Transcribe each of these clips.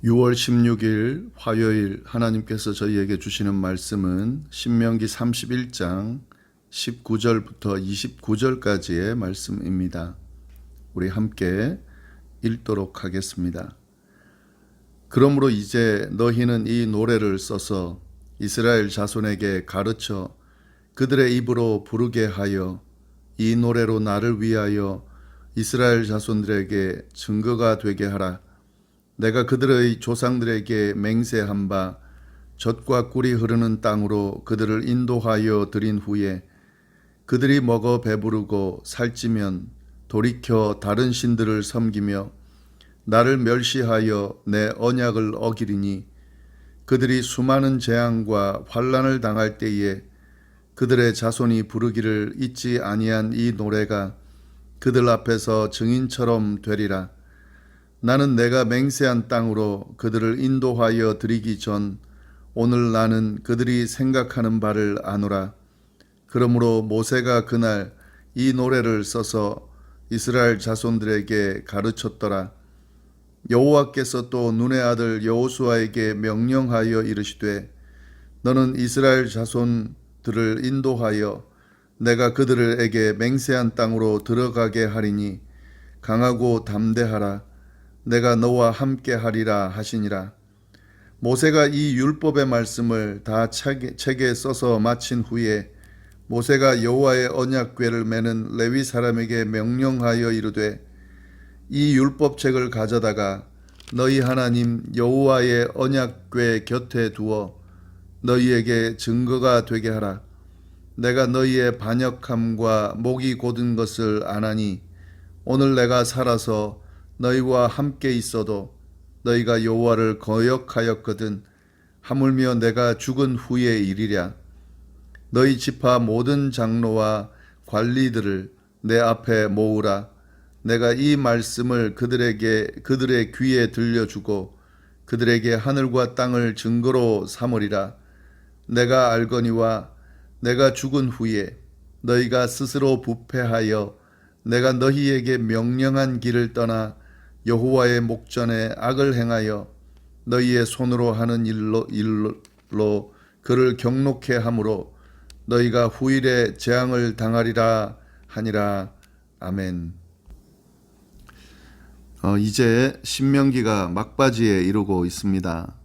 6월 16일 화요일 하나님께서 저희에게 주시는 말씀은 신명기 31장 19절부터 29절까지의 말씀입니다. 우리 함께 읽도록 하겠습니다. 그러므로 이제 너희는 이 노래를 써서 이스라엘 자손에게 가르쳐 그들의 입으로 부르게 하여 이 노래로 나를 위하여 이스라엘 자손들에게 증거가 되게 하라. 내가 그들의 조상들에게 맹세한 바 젖과 꿀이 흐르는 땅으로 그들을 인도하여 드린 후에 그들이 먹어 배부르고 살찌면 돌이켜 다른 신들을 섬기며 나를 멸시하여 내 언약을 어기리니 그들이 수많은 재앙과 환난을 당할 때에 그들의 자손이 부르기를 잊지 아니한 이 노래가 그들 앞에서 증인처럼 되리라. 나는 내가 맹세한 땅으로 그들을 인도하여 드리기 전 오늘 나는 그들이 생각하는 바를 아노라. 그러므로 모세가 그날 이 노래를 써서 이스라엘 자손들에게 가르쳤더라. 여호와께서 또 눈의 아들 여호수아에게 명령하여 이르시되 너는 이스라엘 자손들을 인도하여 내가 그들에게 맹세한 땅으로 들어가게 하리니 강하고 담대하라. 내가 너와 함께 하리라 하시니라. 모세가 이 율법의 말씀을 다 책에 써서 마친 후에 모세가 여호와의 언약궤를 메는 레위 사람에게 명령하여 이르되 이 율법책을 가져다가 너희 하나님 여호와의 언약궤 곁에 두어 너희에게 증거가 되게 하라. 내가 너희의 반역함과 목이 곧은 것을 아나니 오늘 내가 살아서 너희와 함께 있어도 너희가 여호와를 거역하였거든 하물며 내가 죽은 후에 일이랴. 너희 지파 모든 장로와 관리들을 내 앞에 모으라. 내가 이 말씀을 그들의 귀에 들려주고 그들에게 하늘과 땅을 증거로 삼으리라. 내가 알거니와 내가 죽은 후에 너희가 스스로 부패하여 내가 너희에게 명령한 길을 떠나 여호와의 목전에 악을 행하여 너희의 손으로 하는 일로 그를 경록해 함으로 너희가 후일에 재앙을 당하리라 하니라. 아멘. 이제 신명기가 막바지에 이르고 있습니다.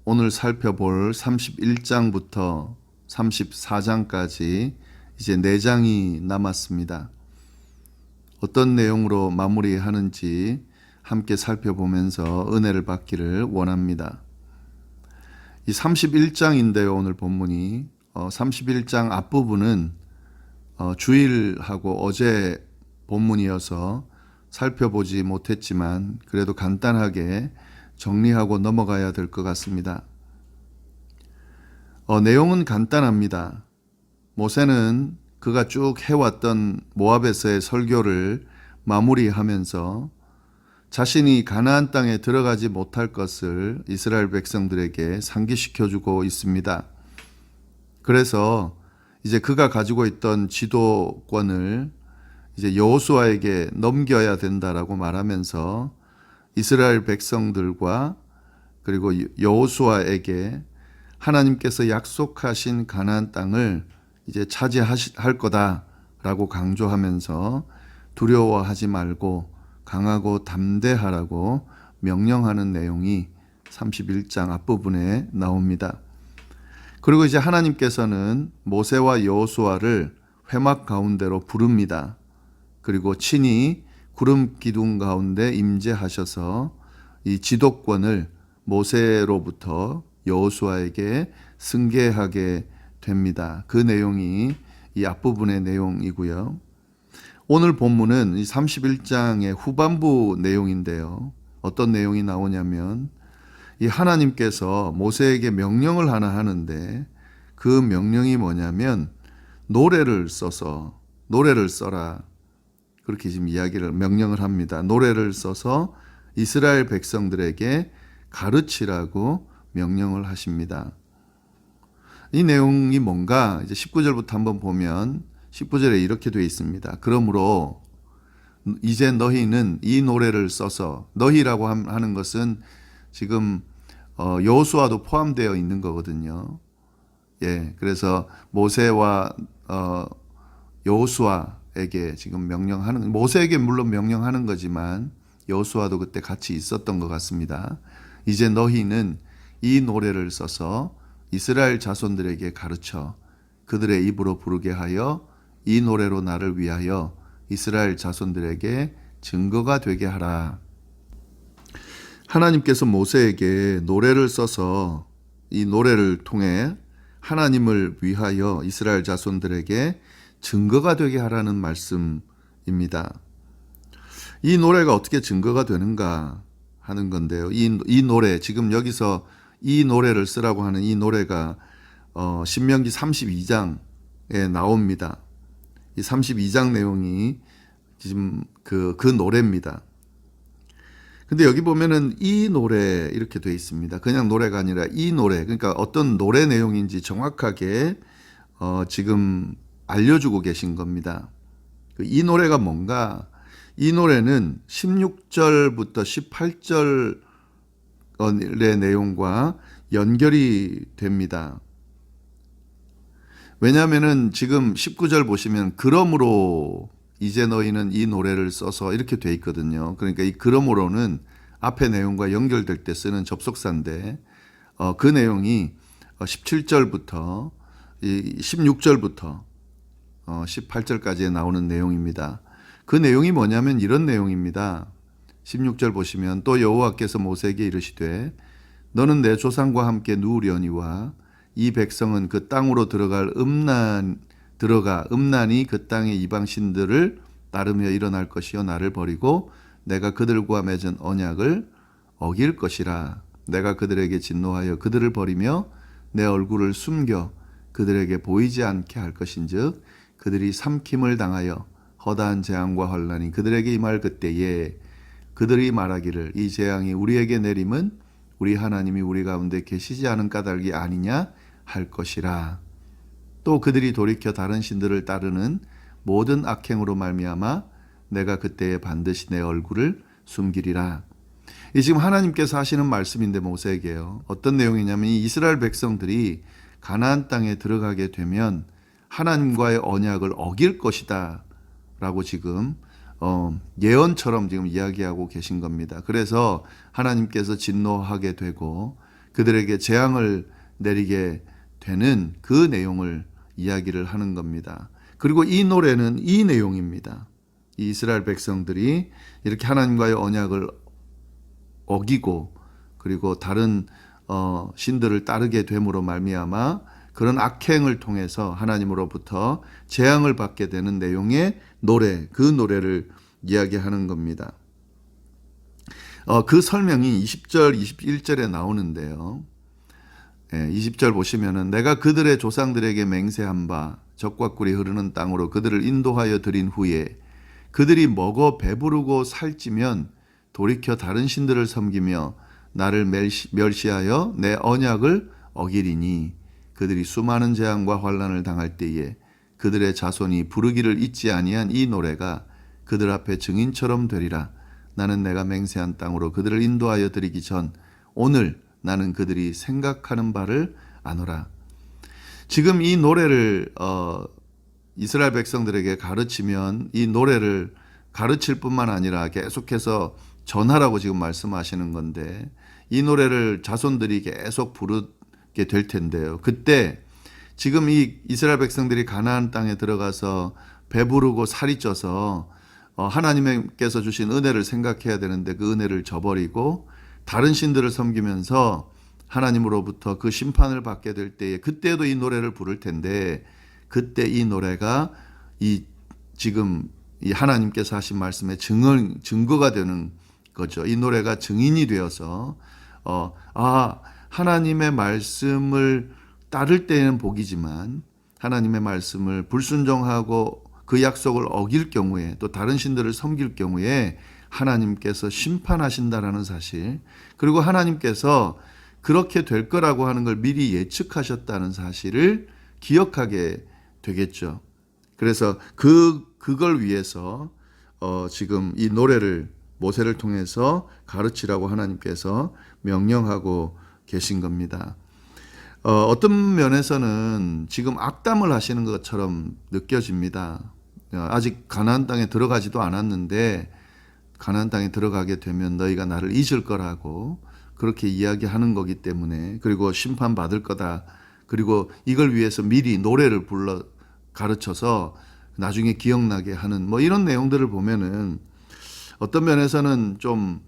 오늘 살펴볼 31장부터 34장까지 이제 4장이 남았습니다. 어떤 내용으로 마무리하는지 함께 살펴보면서 은혜를 받기를 원합니다. 이 31장인데요. 오늘 본문이 31장 앞부분은 주일하고 어제 본문이어서 살펴보지 못했지만 그래도 간단하게 정리하고 넘어가야 될 것 같습니다. 내용은 간단합니다. 모세는 그가 쭉 해왔던 모압에서의 설교를 마무리하면서 자신이 가나안 땅에 들어가지 못할 것을 이스라엘 백성들에게 상기시켜주고 있습니다. 그래서 이제 그가 가지고 있던 지도권을 이제 여호수아에게 넘겨야 된다라고 말하면서 이스라엘 백성들과 그리고 여호수아에게 하나님께서 약속하신 가나안 땅을 이제 차지할 거다라고 강조하면서 두려워하지 말고 강하고 담대하라고 명령하는 내용이 31장 앞부분에 나옵니다. 그리고 이제 하나님께서는 모세와 여호수아를 회막 가운데로 부릅니다. 그리고 친히 구름 기둥 가운데 임재하셔서 이 지도권을 모세로부터 여호수아에게 승계하게 됩니다. 그 내용이 이 앞부분의 내용이고요. 오늘 본문은 이 31장의 후반부 내용인데요. 어떤 내용이 나오냐면 이 하나님께서 모세에게 명령을 하나 하는데 그 명령이 뭐냐면 노래를 써라. 그렇게 지금 명령을 합니다. 노래를 써서 이스라엘 백성들에게 가르치라고 명령을 하십니다. 이 내용이 뭔가 이제 19절부터 한번 보면 19절에 이렇게 되어 있습니다. 그러므로 이제 너희는 이 노래를 써서, 너희라고 하는 것은 지금 여호수아도 포함되어 있는 거거든요. 예, 그래서 모세와 여호수아에게 지금 명령하는, 모세에게 물론 명령하는 거지만 여호수아도 그때 같이 있었던 것 같습니다. 이제 너희는 이 노래를 써서 이스라엘 자손들에게 가르쳐 그들의 입으로 부르게 하여 이 노래로 나를 위하여 이스라엘 자손들에게 증거가 되게 하라. 하나님께서 모세에게 노래를 써서 이 노래를 통해 하나님을 위하여 이스라엘 자손들에게 증거가 되게 하라는 말씀입니다. 이 노래가 어떻게 증거가 되는가 하는 건데요. 이 노래, 지금 여기서 이 노래를 쓰라고 하는 이 노래가 신명기 32장에 나옵니다. 이 32장 내용이 지금 그 노래입니다. 근데 여기 보면은 이 노래 이렇게 돼 있습니다. 그냥 노래가 아니라 이 노래, 그러니까 어떤 노래 내용인지 정확하게 지금 알려주고 계신 겁니다. 이 노래가 뭔가? 이 노래는 16절부터 18절의 내용과 연결이 됩니다. 왜냐하면은 지금 19절 보시면 그러므로 이제 너희는 이 노래를 써서 이렇게 돼 있거든요. 그러니까 이 그러므로는 앞의 내용과 연결될 때 쓰는 접속사인데 그 내용이 17절부터 16절부터 18절까지에 나오는 내용입니다. 그 내용이 뭐냐면 이런 내용입니다. 16절 보시면 또 여호와께서 모세에게 이르시되 너는 내 조상과 함께 누우려니와 이 백성은 그 땅으로 들어가 음란이 그 땅의 이방신들을 따르며 일어날 것이요 나를 버리고 내가 그들과 맺은 언약을 어길 것이라. 내가 그들에게 진노하여 그들을 버리며 내 얼굴을 숨겨 그들에게 보이지 않게 할 것인즉 그들이 삼킴을 당하여 허다한 재앙과 환난이 그들에게 임할 그때에 그들이 말하기를 이 재앙이 우리에게 내림은 우리 하나님이 우리 가운데 계시지 않은 까닭이 아니냐 할 것이라. 또 그들이 돌이켜 다른 신들을 따르는 모든 악행으로 말미암아 내가 그때에 반드시 내 얼굴을 숨기리라. 이 지금 하나님께서 하시는 말씀인데 모세에게요. 어떤 내용이냐면 이 이스라엘 백성들이 가나안 땅에 들어가게 되면 하나님과의 언약을 어길 것이다 라고 지금 예언처럼 지금 이야기하고 계신 겁니다. 그래서 하나님께서 진노하게 되고 그들에게 재앙을 내리게 되는 그 내용을 이야기를 하는 겁니다. 그리고 이 노래는 이 내용입니다. 이 이스라엘 백성들이 이렇게 하나님과의 언약을 어기고 그리고 다른 신들을 따르게 됨으로 말미암아 그런 악행을 통해서 하나님으로부터 재앙을 받게 되는 내용의 노래, 그 노래를 이야기하는 겁니다. 그 설명이 20절, 21절에 나오는데요. 20절 보시면은 내가 그들의 조상들에게 맹세한 바 적과 꿀이 흐르는 땅으로 그들을 인도하여 드린 후에 그들이 먹어 배부르고 살찌면 돌이켜 다른 신들을 섬기며 나를 멸시하여 내 언약을 어기리니 그들이 수많은 재앙과 환난을 당할 때에 그들의 자손이 부르기를 잊지 아니한 이 노래가 그들 앞에 증인처럼 되리라. 나는 내가 맹세한 땅으로 그들을 인도하여 드리기 전 오늘 나는 그들이 생각하는 바를 아노라. 지금 이 노래를 이스라엘 백성들에게 가르치면 이 노래를 가르칠 뿐만 아니라 계속해서 전하라고 지금 말씀하시는 건데 이 노래를 자손들이 계속 부르게 될 텐데요. 그때 지금 이 이스라엘 백성들이 가나안 땅에 들어가서 배부르고 살이 쪄서 하나님께서 주신 은혜를 생각해야 되는데 그 은혜를 저버리고 다른 신들을 섬기면서 하나님으로부터 그 심판을 받게 될 때에 그때도 이 노래를 부를 텐데 그때 이 노래가 지금 이 하나님께서 하신 말씀의 증거가 되는 거죠. 이 노래가 증인이 되어서 하나님의 말씀을 따를 때에는 복이지만 하나님의 말씀을 불순종하고 그 약속을 어길 경우에 또 다른 신들을 섬길 경우에 하나님께서 심판하신다라는 사실, 그리고 하나님께서 그렇게 될 거라고 하는 걸 미리 예측하셨다는 사실을 기억하게 되겠죠. 그래서 그걸 위해서 지금 이 노래를 모세를 통해서 가르치라고 하나님께서 명령하고 계신 겁니다. 어떤 면에서는 지금 악담을 하시는 것처럼 느껴집니다. 아직 가나안 땅에 들어가지도 않았는데 가나안 땅에 들어가게 되면 너희가 나를 잊을 거라고 그렇게 이야기하는 거기 때문에, 그리고 심판받을 거다. 그리고 이걸 위해서 미리 노래를 불러 가르쳐서 나중에 기억나게 하는 뭐 이런 내용들을 보면은 어떤 면에서는 좀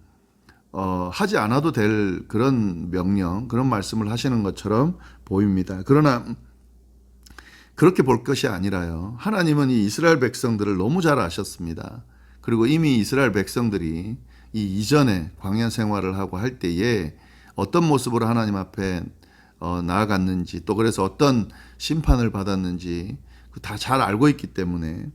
하지 않아도 될 그런 명령, 그런 말씀을 하시는 것처럼 보입니다. 그러나 그렇게 볼 것이 아니라요. 하나님은 이 이스라엘 백성들을 너무 잘 아셨습니다. 그리고 이미 이스라엘 백성들이 이 이전에 광야 생활을 하고 할 때에 어떤 모습으로 하나님 앞에 나아갔는지, 또 그래서 어떤 심판을 받았는지 다 잘 알고 있기 때문에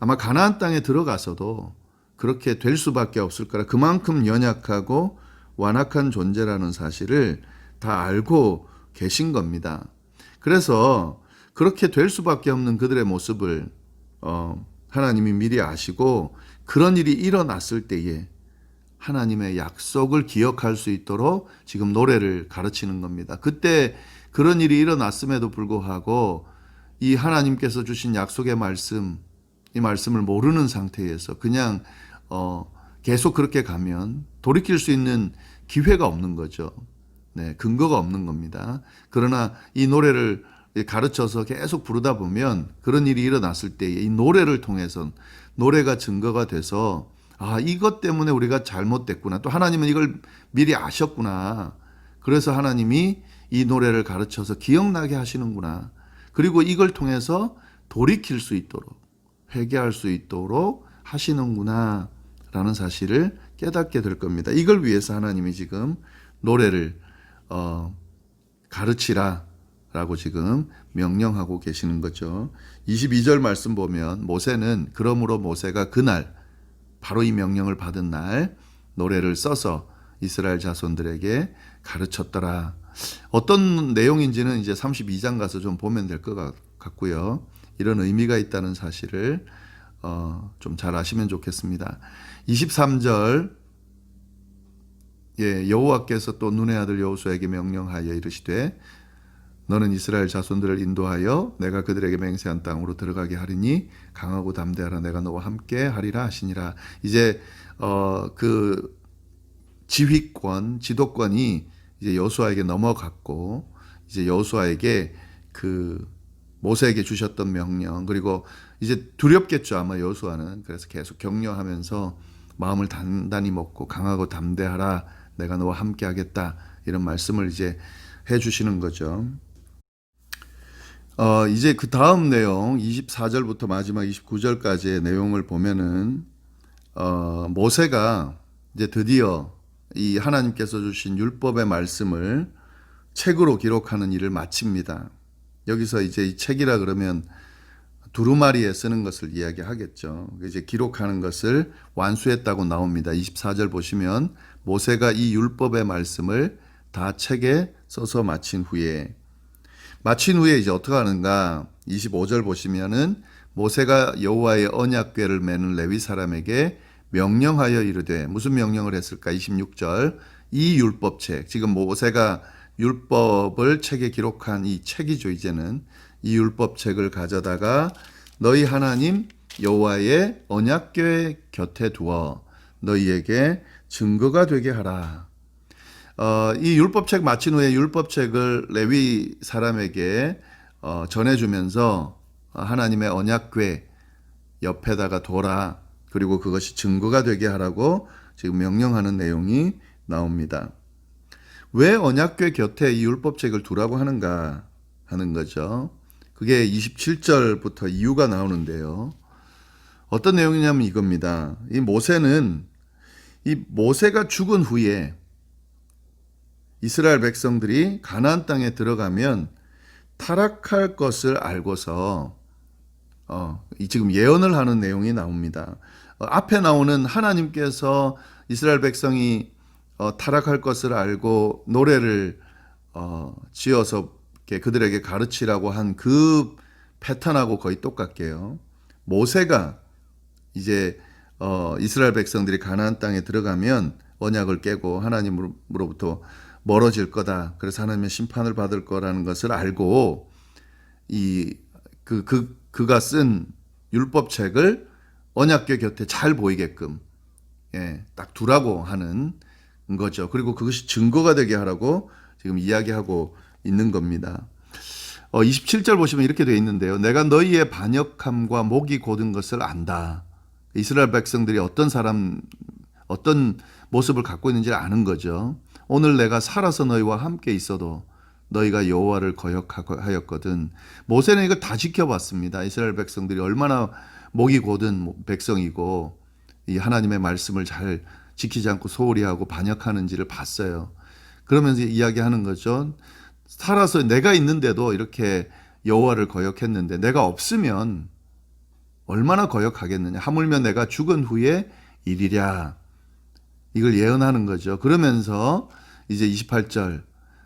아마 가나안 땅에 들어가서도 그렇게 될 수밖에 없을 거라, 그만큼 연약하고 완악한 존재라는 사실을 다 알고 계신 겁니다. 그래서 그렇게 될 수밖에 없는 그들의 모습을 하나님이 미리 아시고, 그런 일이 일어났을 때에 하나님의 약속을 기억할 수 있도록 지금 노래를 가르치는 겁니다. 그때 그런 일이 일어났음에도 불구하고 이 하나님께서 주신 약속의 말씀, 이 말씀을 모르는 상태에서 그냥 계속 그렇게 가면 돌이킬 수 있는 기회가 없는 거죠. 네, 근거가 없는 겁니다. 그러나 이 노래를 가르쳐서 계속 부르다 보면 그런 일이 일어났을 때 이 노래를 통해서, 노래가 증거가 돼서 이것 때문에 우리가 잘못됐구나. 또 하나님은 이걸 미리 아셨구나. 그래서 하나님이 이 노래를 가르쳐서 기억나게 하시는구나. 그리고 이걸 통해서 돌이킬 수 있도록, 회개할 수 있도록 하시는구나 라는 사실을 깨닫게 될 겁니다. 이걸 위해서 하나님이 지금 노래를 가르치라 라고 지금 명령하고 계시는 거죠. 22절 말씀 보면 모세는, 그러므로 모세가 그날, 바로 이 명령을 받은 날 노래를 써서 이스라엘 자손들에게 가르쳤더라. 어떤 내용인지는 이제 32장 가서 좀 보면 될 것 같고요. 이런 의미가 있다는 사실을 좀 잘 아시면 좋겠습니다. 23절, 여호와께서 또 눈의 아들 여호수아에게 명령하여 이르시되 너는 이스라엘 자손들을 인도하여 내가 그들에게 맹세한 땅으로 들어가게 하리니 강하고 담대하라. 내가 너와 함께 하리라 하시니라. 이제 그 지휘권, 지도권이 이제 여호수아에게 넘어갔고, 이제 여호수아에게 그 모세에게 주셨던 명령, 그리고 이제 두렵겠죠 아마 여호수아는. 그래서 계속 격려하면서 마음을 단단히 먹고 강하고 담대하라. 내가 너와 함께 하겠다. 이런 말씀을 이제 해주시는 거죠. 이제 그 다음 내용 24절부터 마지막 29절까지의 내용을 보면은 모세가 이제 드디어 이 하나님께서 주신 율법의 말씀을 책으로 기록하는 일을 마칩니다. 여기서 이제 이 책이라 그러면 두루마리에 쓰는 것을 이야기하겠죠. 이제 기록하는 것을 완수했다고 나옵니다. 24절 보시면 모세가 이 율법의 말씀을 다 책에 써서 마친 후에 이제 어떻게 하는가? 25절 보시면은 모세가 여호와의 언약궤를 매는 레위 사람에게 명령하여 이르되, 무슨 명령을 했을까? 26절, 이 율법책, 지금 모세가 율법을 책에 기록한 이 책이죠. 이제는 이 율법책을 가져다가 너희 하나님 여호와의 언약궤 곁에 두어 너희에게 증거가 되게 하라. 이 율법책 마친 후에 율법책을 레위 사람에게 전해주면서 하나님의 언약궤 옆에다가 둬라. 그리고 그것이 증거가 되게 하라고 지금 명령하는 내용이 나옵니다. 왜 언약궤 곁에 이 율법책을 두라고 하는가 하는 거죠. 그게 27절부터 이유가 나오는데요. 어떤 내용이냐면 이겁니다. 이 모세가 죽은 후에 이스라엘 백성들이 가나안 땅에 들어가면 타락할 것을 알고서 지금 예언을 하는 내용이 나옵니다. 앞에 나오는 하나님께서 이스라엘 백성이 타락할 것을 알고 노래를 지어서 그들에게 가르치라고 한 그 패턴하고 거의 똑같게요. 모세가 이제 이스라엘 백성들이 가나안 땅에 들어가면 언약을 깨고 하나님으로부터 멀어질 거다. 그래서 하나님의 심판을 받을 거라는 것을 알고 그가 쓴 율법책을 언약궤 곁에 잘 보이게끔 딱 두라고 하는 거죠. 그리고 그것이 증거가 되게 하라고 지금 이야기하고 있는 겁니다. 27절 보시면 이렇게 되어 있는데요. 내가 너희의 반역함과 목이 곧은 것을 안다. 이스라엘 백성들이 어떤 모습을 갖고 있는지를 아는 거죠. 오늘 내가 살아서 너희와 함께 있어도 너희가 여호와를 거역하였거든. 모세는 이걸 다 지켜봤습니다. 이스라엘 백성들이 얼마나 목이 곧은 백성이고 이 하나님의 말씀을 잘 지키지 않고 소홀히 하고 반역하는지를 봤어요. 그러면서 이야기하는 거죠. 살아서 내가 있는데도 이렇게 여호와를 거역했는데 내가 없으면 얼마나 거역하겠느냐. 하물며 내가 죽은 후에 이리랴. 이걸 예언하는 거죠. 그러면서 이제 28절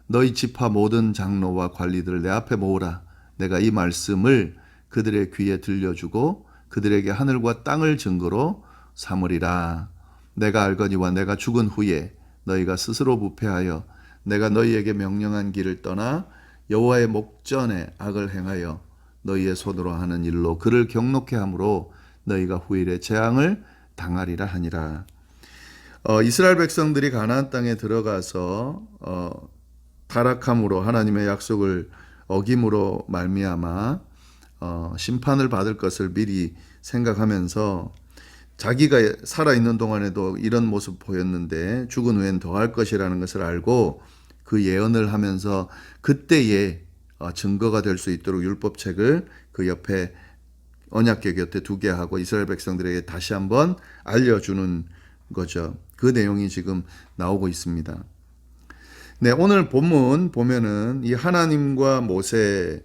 너희 지파 모든 장로와 관리들을 내 앞에 모으라. 내가 이 말씀을 그들의 귀에 들려주고 그들에게 하늘과 땅을 증거로 삼으리라. 내가 알거니와 내가 죽은 후에 너희가 스스로 부패하여 내가 너희에게 명령한 길을 떠나 여호와의 목전에 악을 행하여 너희의 손으로 하는 일로 그를 경록케 함으로 너희가 후일에 재앙을 당하리라 하니라. 이스라엘 백성들이 가나안 땅에 들어가서 타락함으로 하나님의 약속을 어김으로 말미암아 심판을 받을 것을 미리 생각하면서 자기가 살아있는 동안에도 이런 모습 보였는데 죽은 후엔 더할 것이라는 것을 알고 그 예언을 하면서 그때에 증거가 될 수 있도록 율법책을 그 옆에 언약궤 곁에 두게 하고 이스라엘 백성들에게 다시 한번 알려주는 거죠. 그 내용이 지금 나오고 있습니다. 네, 오늘 본문 보면은 이 하나님과 모세가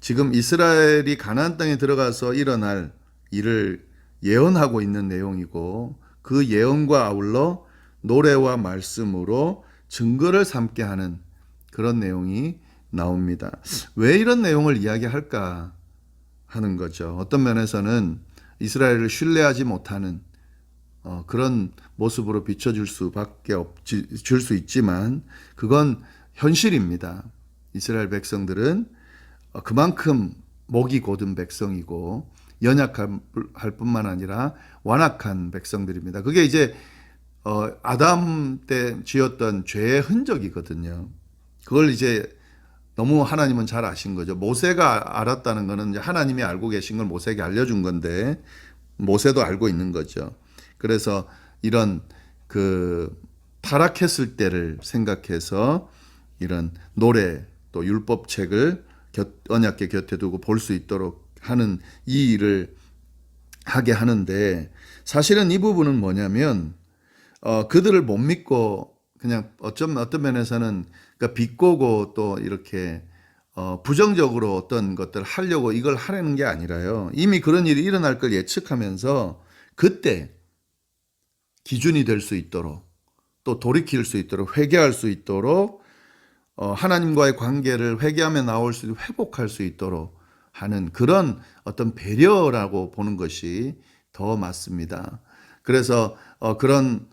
지금 이스라엘이 가나안 땅에 들어가서 일어날 일을 예언하고 있는 내용이고 그 예언과 아울러 노래와 말씀으로 증거를 삼게 하는 그런 내용이 나옵니다. 왜 이런 내용을 이야기할까 하는 거죠. 어떤 면에서는 이스라엘을 신뢰하지 못하는 그런 모습으로 비춰줄 수밖에 줄 수 있지만 그건 현실입니다. 이스라엘 백성들은 그만큼 목이 곧은 백성이고 연약할 뿐만 아니라 완악한 백성들입니다. 그게 이제 아담 때 지었던 죄의 흔적이거든요. 그걸 이제 너무 하나님은 잘 아신 거죠. 모세가 알았다는 거는 이제 하나님이 알고 계신 걸 모세에게 알려준 건데 모세도 알고 있는 거죠. 그래서 이런 타락했을 때를 생각해서 이런 노래 또 율법책을 언약궤 곁에 두고 볼 수 있도록 하는 이 일을 하게 하는데 사실은 이 부분은 뭐냐면 그들을 못 믿고 그냥 어떤 면에서는 그러니까 비꼬고 또 이렇게 부정적으로 어떤 것들을 하려고 이걸 하려는 게 아니라요. 이미 그런 일이 일어날 걸 예측하면서 그때 기준이 될 수 있도록 또 돌이킬 수 있도록 회개할 수 있도록 하나님과의 관계를 회개하며 나올 수 있도록 회복할 수 있도록 하는 그런 어떤 배려라고 보는 것이 더 맞습니다. 그래서 그런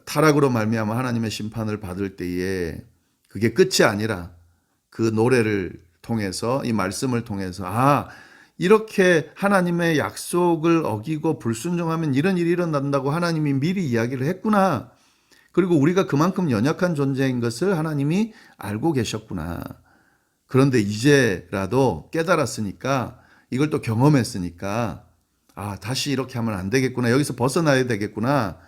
타락으로 말미암아 하나님의 심판을 받을 때에 그게 끝이 아니라 그 노래를 통해서 이 말씀을 통해서 이렇게 하나님의 약속을 어기고 불순종하면 이런 일이 일어난다고 하나님이 미리 이야기를 했구나. 그리고 우리가 그만큼 연약한 존재인 것을 하나님이 알고 계셨구나. 그런데 이제라도 깨달았으니까 이걸 또 경험했으니까 다시 이렇게 하면 안 되겠구나. 여기서 벗어나야 되겠구나.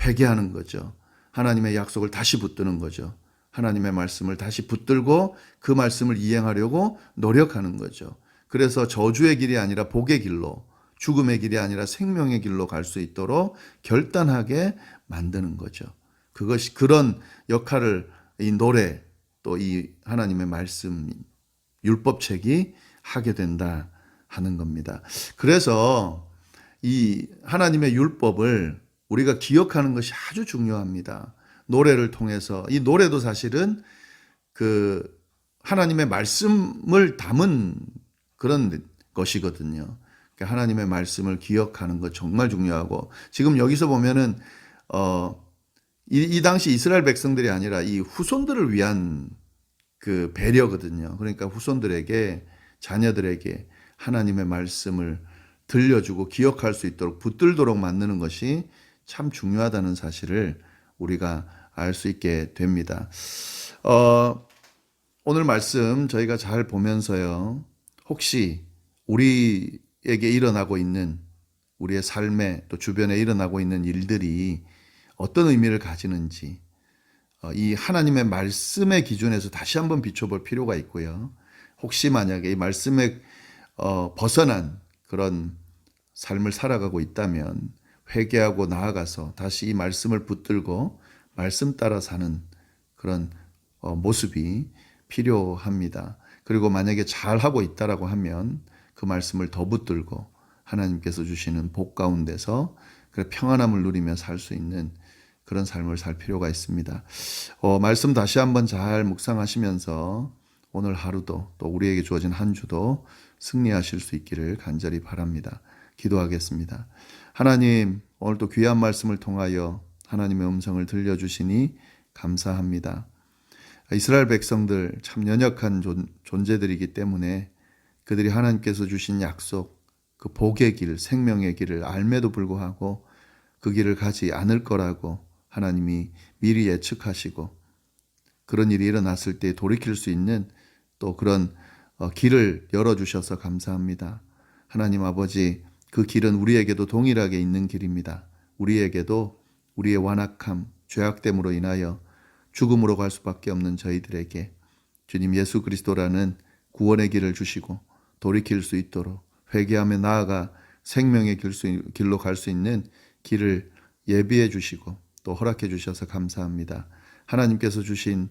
회개하는 거죠. 하나님의 약속을 다시 붙드는 거죠. 하나님의 말씀을 다시 붙들고 그 말씀을 이행하려고 노력하는 거죠. 그래서 저주의 길이 아니라 복의 길로, 죽음의 길이 아니라 생명의 길로 갈 수 있도록 결단하게 만드는 거죠. 그것이 그런 역할을 이 노래 또 이 하나님의 말씀 율법책이 하게 된다 하는 겁니다. 그래서 이 하나님의 율법을 우리가 기억하는 것이 아주 중요합니다. 노래를 통해서 이 노래도 사실은 하나님의 말씀을 담은 그런 것이거든요. 그러니까 하나님의 말씀을 기억하는 것 정말 중요하고, 지금 여기서 보면은 이 당시 이스라엘 백성들이 아니라 이 후손들을 위한 그 배려거든요. 그러니까 후손들에게, 자녀들에게 하나님의 말씀을 들려주고 기억할 수 있도록 붙들도록 만드는 것이 참 중요하다는 사실을 우리가 알 수 있게 됩니다. 오늘 말씀 저희가 잘 보면서요, 혹시 우리에게 일어나고 있는, 우리의 삶에 또 주변에 일어나고 있는 일들이 어떤 의미를 가지는지 이 하나님의 말씀의 기준에서 다시 한번 비춰볼 필요가 있고요. 혹시 만약에 이 말씀에 벗어난 그런 삶을 살아가고 있다면 회개하고 나아가서 다시 이 말씀을 붙들고 말씀 따라 사는 그런 모습이 필요합니다. 그리고 만약에 잘하고 있다라고 하면 그 말씀을 더 붙들고 하나님께서 주시는 복 가운데서 평안함을 누리며 살 수 있는 그런 삶을 살 필요가 있습니다. 말씀 다시 한번 잘 묵상하시면서 오늘 하루도 또 우리에게 주어진 한 주도 승리하실 수 있기를 간절히 바랍니다. 기도하겠습니다. 하나님, 오늘도 귀한 말씀을 통하여 하나님의 음성을 들려주시니 감사합니다. 이스라엘 백성들 참 연약한 존재들이기 때문에 그들이 하나님께서 주신 약속, 그 복의 길, 생명의 길을 알매도 불구하고 그 길을 가지 않을 거라고 하나님이 미리 예측하시고, 그런 일이 일어났을 때 돌이킬 수 있는 또 그런 길을 열어주셔서 감사합니다. 하나님 아버지, 그 길은 우리에게도 동일하게 있는 길입니다. 우리에게도 우리의 완악함, 죄악됨으로 인하여 죽음으로 갈 수밖에 없는 저희들에게 주님 예수 그리스도라는 구원의 길을 주시고 돌이킬 수 있도록 회개하며 나아가 생명의 길로 갈 수 있는 길을 예비해 주시고 또 허락해 주셔서 감사합니다. 하나님께서 주신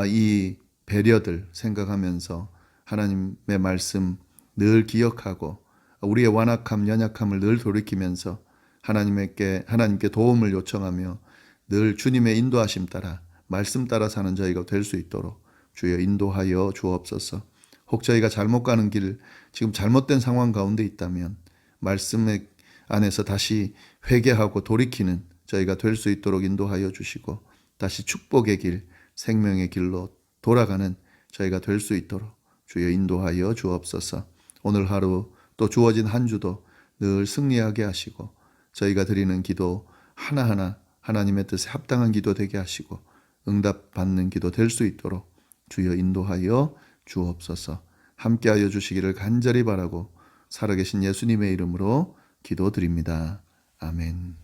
이 배려들 생각하면서 하나님의 말씀 늘 기억하고 우리의 완악함, 연약함을 늘 돌이키면서 하나님께 도움을 요청하며 늘 주님의 인도하심 따라 말씀 따라 사는 저희가 될 수 있도록 주여 인도하여 주옵소서. 혹 저희가 잘못 가는 길, 지금 잘못된 상황 가운데 있다면 말씀 안에서 다시 회개하고 돌이키는 저희가 될 수 있도록 인도하여 주시고 다시 축복의 길, 생명의 길로 돌아가는 저희가 될 수 있도록 주여 인도하여 주옵소서. 오늘 하루 또 주어진 한 주도 늘 승리하게 하시고 저희가 드리는 기도 하나하나 하나님의 뜻에 합당한 기도 되게 하시고 응답받는 기도 될 수 있도록 주여 인도하여 주옵소서. 함께하여 주시기를 간절히 바라고 살아계신 예수님의 이름으로 기도드립니다. 아멘.